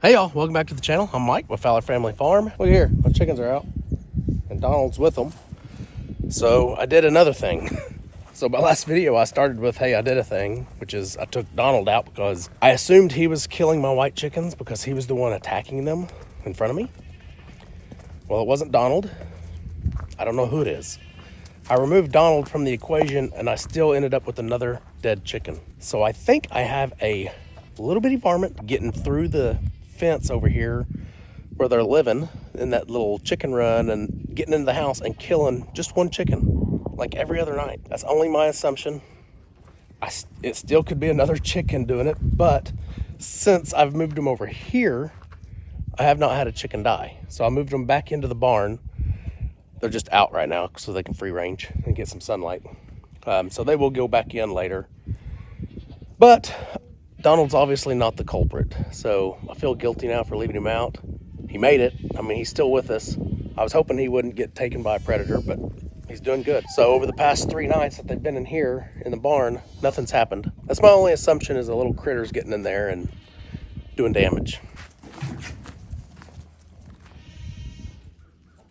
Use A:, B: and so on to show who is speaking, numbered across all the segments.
A: Hey y'all, welcome back to the channel. I'm Mike with Fowler Family Farm. Look here, my chickens are out and Donald's with them. So I did another thing. So my last video I started with, hey, I did a thing, which is I took Donald out because I assumed he was killing my white chickens because he was the one attacking them in front of me. Well, it wasn't Donald. I don't know who it is. I removed Donald from the equation and I still ended up with another dead chicken. So I think I have a little bitty varmint getting through the fence over here where they're living in that little chicken run and getting into the house and killing just one chicken like every other night. That's only my assumption. It still could be another chicken doing it, but since I've moved them over here, I have not had a chicken die. So I moved them back into the barn. They're just out right now so they can free range and get some sunlight. So they will go back in later. But Donald's obviously not the culprit, so I feel guilty now for leaving him out. He made it. I mean, he's still with us. I was hoping he wouldn't get taken by a predator, but he's doing good. So over the past 3 nights that they've been in here in the barn, nothing's happened. That's my only assumption, is a little critter's getting in there and doing damage.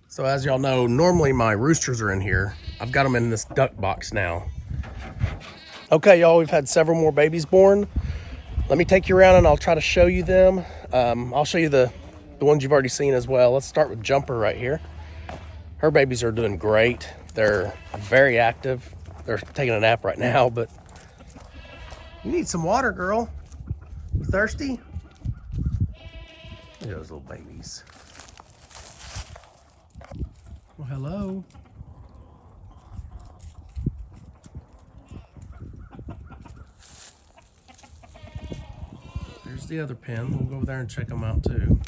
A: So as y'all know, normally my roosters are in here. I've got them in this duck box now. Okay, y'all, we've had several more babies born. Let me take you around and I'll try to show you them. I'll show you the ones you've already seen as well. Let's start with Jumper right here. Her babies are doing great. They're very active. They're taking a nap right now, but you need some water, girl. You thirsty? Look at those little babies. Well, hello. There's the other pen. We'll go over there and check them out too.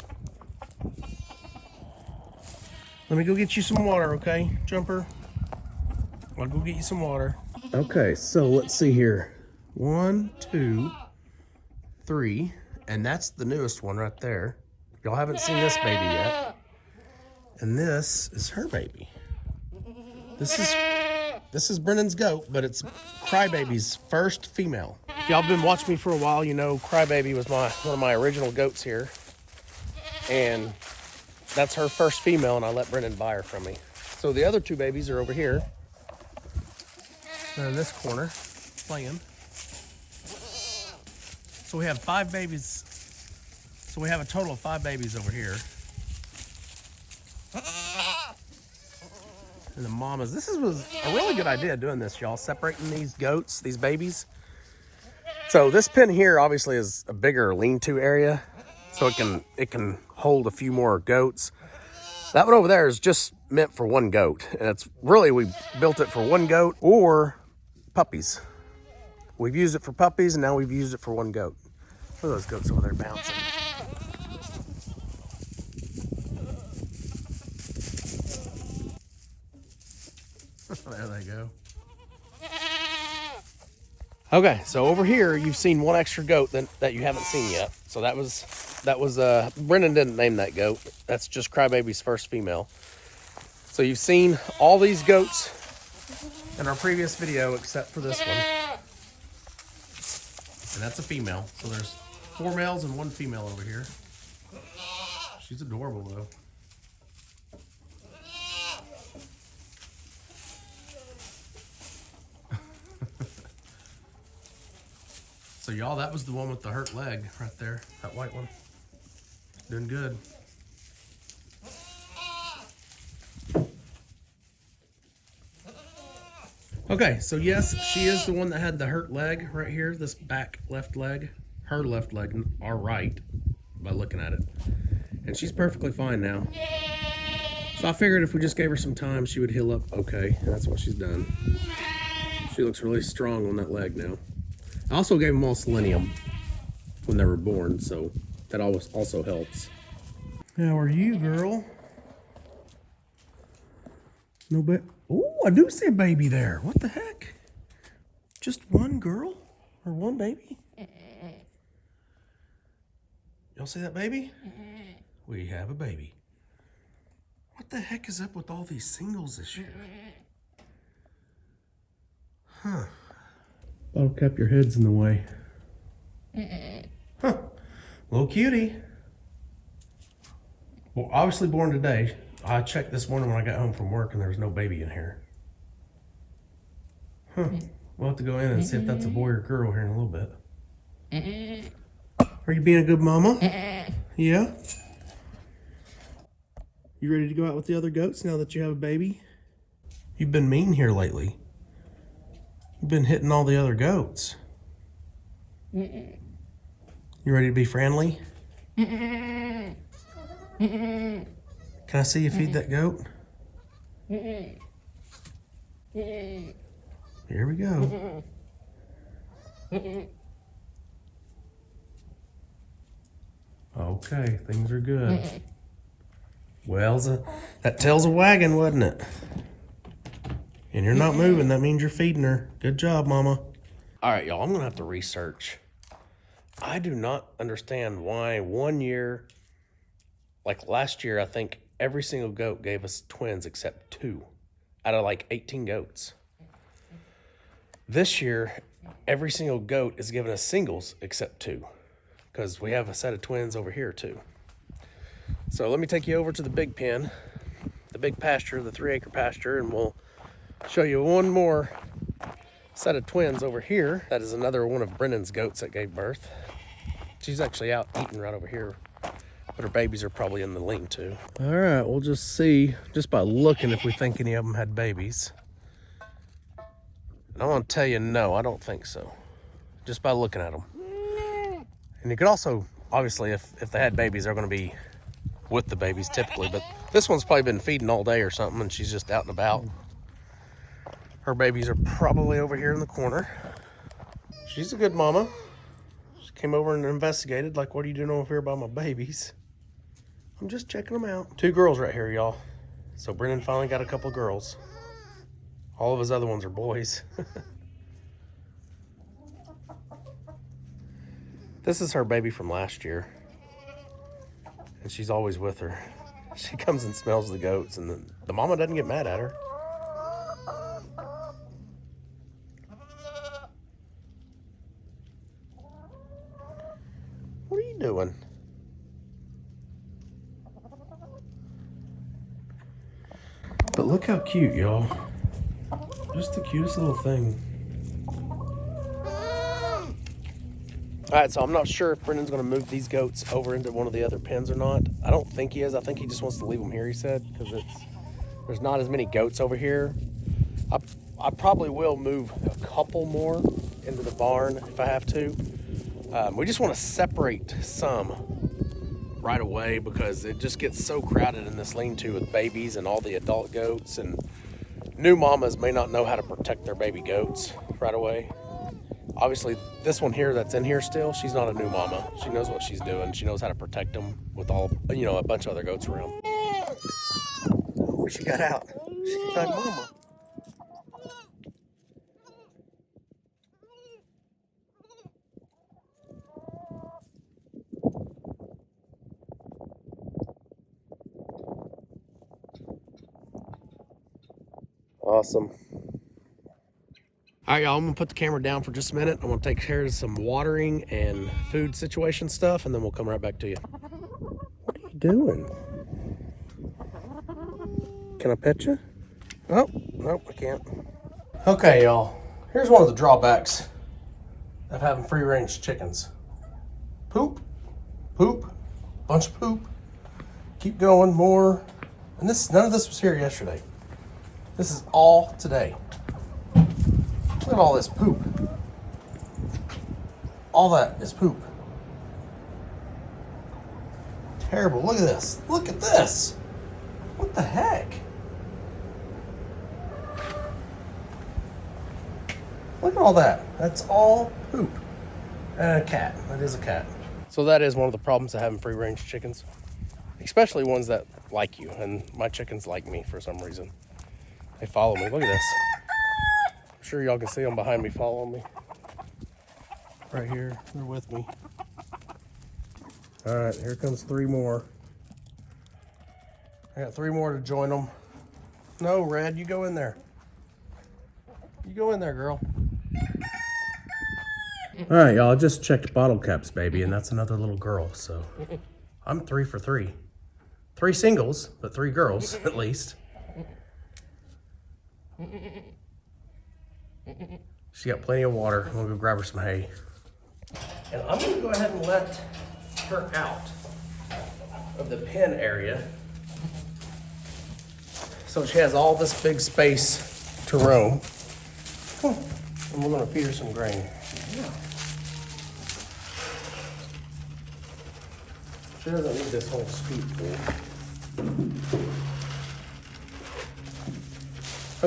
A: Let me go get you some water, okay, Jumper? I'll go get you some water. Okay, so let's see here. 1, 2, 3, and that's the newest one right there. Y'all haven't seen this baby yet. And this is her baby. This is Brennan's goat, but it's Crybaby's first female. If y'all been watching me for a while, you know Crybaby was one of my original goats here. And that's her first female, and I let Brennan buy her from me. So the other 2 babies are over here. They're in this corner, playing. So we have 5 babies. So we have a total of 5 babies over here. And the mamas. This was a really good idea doing this, y'all. Separating these goats, these babies. So this pen here obviously is a bigger lean-to area. So it can hold a few more goats. That one over there is just meant for 1 goat. And it's really, we built it for 1 goat or puppies. We've used it for puppies and now we've used it for 1 goat. Look at those goats over there bouncing. There they go. Okay, so over here you've seen 1 extra goat that you haven't seen yet. So that was Brennan didn't name that goat. That's just Crybaby's first female. So you've seen all these goats in our previous video except for this one. And that's a female. So there's 4 males and 1 female over here. She's adorable though. So y'all, that was the one with the hurt leg right there, that white one. Doing good. Okay, so yes, she is the one that had the hurt leg right here, this back left leg. Her left leg, our right, by looking at it. And she's perfectly fine now. So I figured if we just gave her some time, she would heal up okay, and that's what she's done. She looks really strong on that leg now. I also gave them all selenium when they were born, so that also helps. How are you, girl? No baby. Oh, I do see a baby there. What the heck? Just 1 girl or 1 baby? Y'all see that baby? We have a baby. What the heck is up with all these singles this year? Huh. Buttercup, your head's in the way. Huh. Little cutie. Well, obviously born today. I checked this morning when I got home from work and there was no baby in here. Huh. We'll have to go in and see if that's a boy or girl here in a little bit. Are you being a good mama? Yeah? You ready to go out with the other goats now that you have a baby? You've been mean here lately. You've been hitting all the other goats. You ready to be friendly? Can I see you feed that goat? Here we go. Okay, things are good. Well, that tail's a wagging, wasn't it? And you're not moving, that means you're feeding her. Good job, mama. All right, y'all, I'm gonna have to research. I do not understand why 1 year, like last year, I think every single goat gave us twins except 2 out of like 18 goats. This year, every single goat is giving us singles except 2 because we have a set of twins over here too. So let me take you over to the big pen, the big pasture, the 3-acre pasture, and we'll show you one more set of twins over here. That is another one of Brennan's goats that gave birth. She's actually out eating right over here, but her babies are probably in the lean-to. All right, we'll just see, just by looking, if we think any of them had babies. And I want to tell you, no, I don't think so, just by looking at them. And you could also, obviously, if they had babies, they're going to be with the babies typically, but this one's probably been feeding all day or something, and she's just out and about. Her babies are probably over here in the corner. She's a good mama. She came over and investigated, like, what are you doing over here by my babies? I'm just checking them out. 2 girls right here, y'all. So Brennan finally got a couple of girls. All of his other ones are boys. This is her baby from last year. And she's always with her. She comes and smells the goats, and the mama doesn't get mad at her. What are you doing? But look how cute, y'all. Just the cutest little thing. All right, so I'm not sure if Brendan's gonna move these goats over into one of the other pens or not. I don't think he is. I think he just wants to leave them here, he said, because there's not as many goats over here. I probably will move a couple more into the barn if I have to. We just want to separate some right away because it just gets so crowded in this lean-to with babies and all the adult goats, and new mamas may not know how to protect their baby goats right away. Obviously, this one here that's in here still, she's not a new mama. She knows what she's doing. She knows how to protect them with all, a bunch of other goats around. Oh, she got out. She's like, mama. Awesome. All right, y'all, I'm gonna put the camera down for just a minute. I'm gonna take care of some watering and food situation stuff, and then we'll come right back to you. What are you doing? Can I pet you? Oh, nope, I can't. Okay, y'all, here's one of the drawbacks of having free-range chickens. Poop, poop, bunch of poop. Keep going, more. And none of this was here yesterday. This is all today. Look at all this poop. All that is poop. Terrible. Look at this. Look at this. What the heck? Look at all that. That's all poop. And a cat. That is a cat. So that is one of the problems of having free-range chickens. Especially ones that like you. And my chickens like me for some reason. They follow me. Look at this. I'm sure y'all can see them behind me following me. Right here. They're with me. All right, here comes 3 more. I got 3 more to join them. No, Red, you go in there. You go in there, girl. All right, y'all, I just checked bottle caps, baby, and that's another little girl, so I'm 3 for 3. 3 singles, but 3 girls at least. She got plenty of water. I'm gonna go grab her some hay. And I'm gonna go ahead and let her out of the pen area so she has all this big space to roam. And we're gonna feed her some grain. Yeah. She doesn't need this whole scoop full.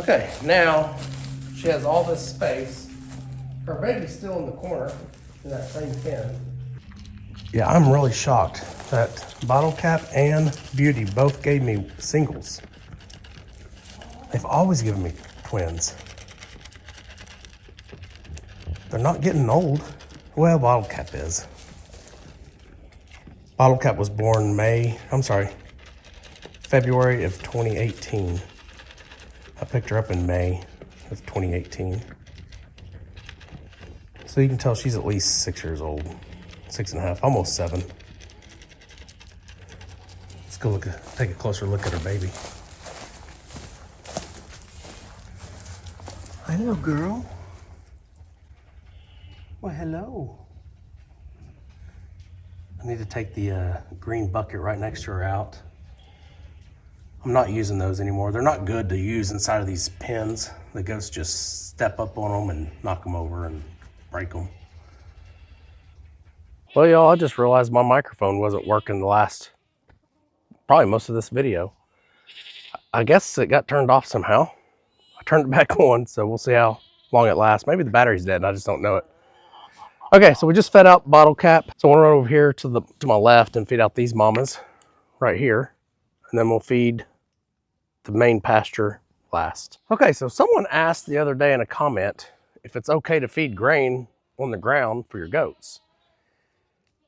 A: Okay, now she has all this space. Her baby's still in the corner in that same pen. Yeah, I'm really shocked that Bottle Cap and Beauty both gave me singles. They've always given me twins. They're not getting old. Well, Bottle Cap is. Bottle Cap was born February of 2018. I picked her up in May of 2018. So you can tell she's at least 6 years old. 6.5, almost 7. Let's go take a closer look at her baby. Hello, girl. Well, hello. I need to take the green bucket right next to her out. I'm not using those anymore. They're not good to use inside of these pens. The goats just step up on them and knock them over and break them. Well, y'all, I just realized my microphone wasn't working probably most of this video. I guess it got turned off somehow. I turned it back on, so we'll see how long it lasts. Maybe the battery's dead and I just don't know it. Okay, so we just fed out Bottle Cap. So I want to run over here to my left and feed out these mamas right here. And then we'll feed the main pasture last. Okay, so someone asked the other day in a comment if it's okay to feed grain on the ground for your goats.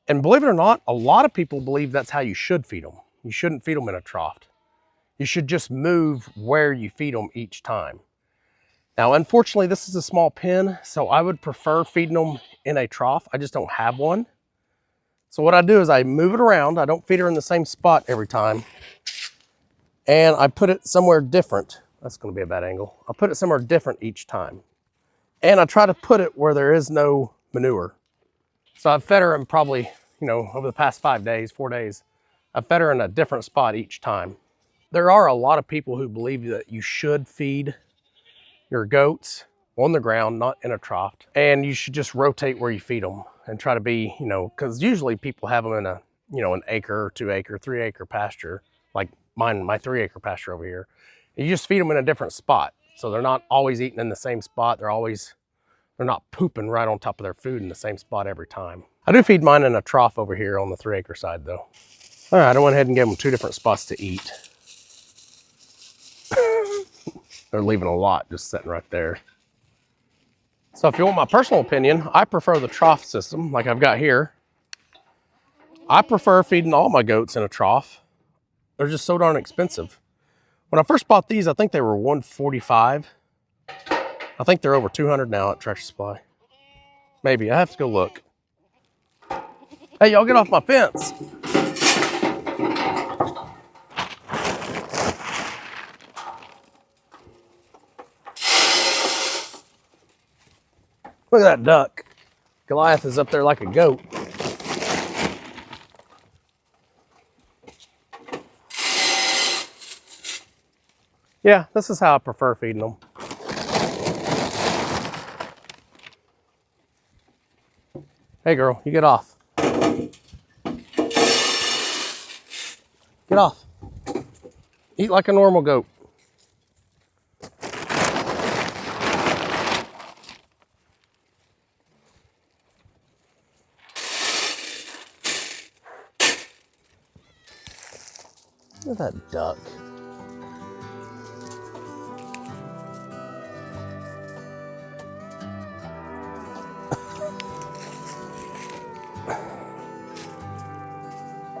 A: And believe it or not, a lot of people believe that's how you should feed them. You shouldn't feed them in a trough. You should just move where you feed them each time. Now, unfortunately, this is a small pen, so I would prefer feeding them in a trough. I just don't have one. So what I do is I move it around. I don't feed her in the same spot every time. And I put it somewhere different. That's gonna be a bad angle. I'll put it somewhere different each time. And I try to put it where there is no manure. So I've fed her in probably, over the past 4 days, I've fed her in a different spot each time. There are a lot of people who believe that you should feed your goats on the ground, not in a trough. And you should just rotate where you feed them and try to be, because usually people have them in a, an acre, 2 acre, 3 acre pasture, like my 3 acre pasture over here. And you just feed them in a different spot. So they're not always eating in the same spot. They're not pooping right on top of their food in the same spot every time. I do feed mine in a trough over here on the 3 acre side though. All right, I went ahead and gave them 2 different spots to eat. They're leaving a lot just sitting right there. So if you want my personal opinion, I prefer the trough system like I've got here. I prefer feeding all my goats in a trough. They're just so darn expensive. When I first bought these, I think they were $145. I think they're over $200 now at Tractor Supply. Maybe, I have to go look. Hey, y'all get off my fence. Look at that duck. Goliath is up there like a goat. Yeah, this is how I prefer feeding them. Hey girl, you get off. Get off. Eat like a normal goat. Look at that duck.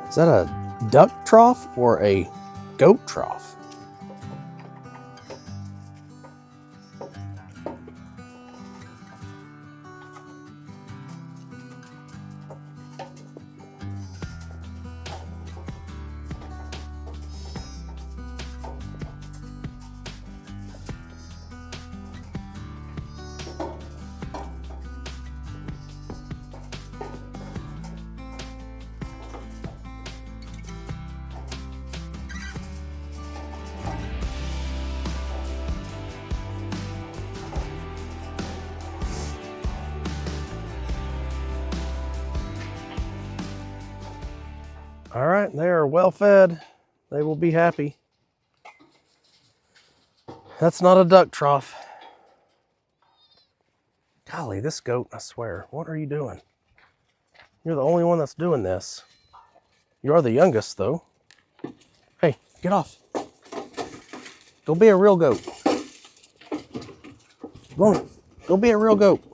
A: Is that a duck trough or a goat trough? right, they are well fed. They will be happy. That's not a duck trough. Golly, this goat, I swear, what are you doing? You're the only one that's doing this. You are the youngest, though. Hey, get off. Go be a real goat. Go be a real goat.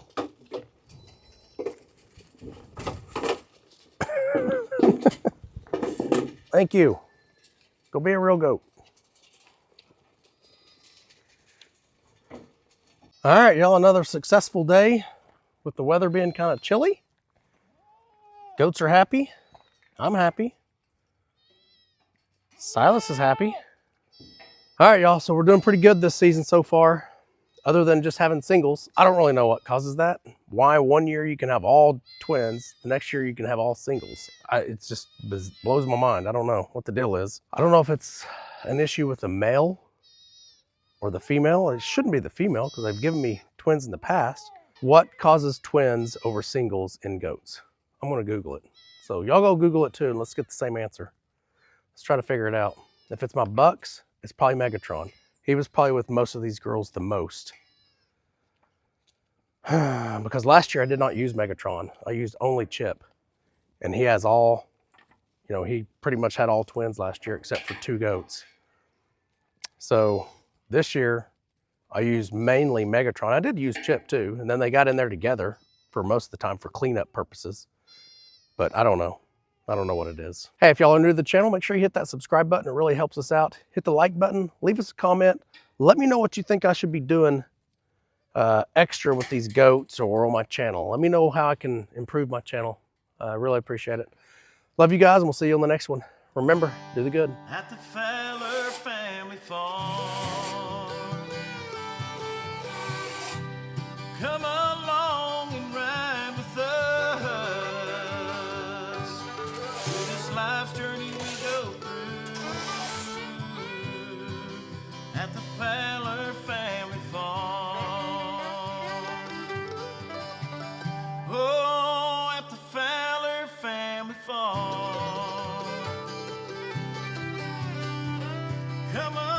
A: Thank you. Go be a real goat. All right, y'all, another successful day with the weather being kind of chilly. Goats are happy. I'm happy. Silas is happy. All right, y'all, so we're doing pretty good this season so far, other than just having singles. I don't really know what causes that. Why one year you can have all twins, the next year you can have all singles. It just blows my mind. I don't know what the deal is. I don't know if it's an issue with the male or the female. It shouldn't be the female because they've given me twins in the past. What causes twins over singles in goats? I'm gonna Google it. So y'all go Google it too and let's get the same answer. Let's try to figure it out. If it's my bucks, it's probably Megatron. He was probably with most of these girls the most. Because last year I did not use Megatron. I used only Chip. And he has all, you know, he pretty much had all twins last year except for 2 goats. So this year I used mainly Megatron. I did use Chip too. And then they got in there together for most of the time for cleanup purposes. But I don't know. I don't know what it is. Hey, if y'all are new to the channel, make sure you hit that subscribe button. It really helps us out. Hit the like button, leave us a comment. Let me know what you think I should be doing extra with these goats or on my channel. Let me know how I can improve my channel. I really appreciate it. Love you guys, and we'll see you on the next one. Remember, do the good.
B: At the Fowler family farm. Come along and ride with us through this life journey we go through. At the Fowler family farm. Oh, at the Fowler family farm. Come on.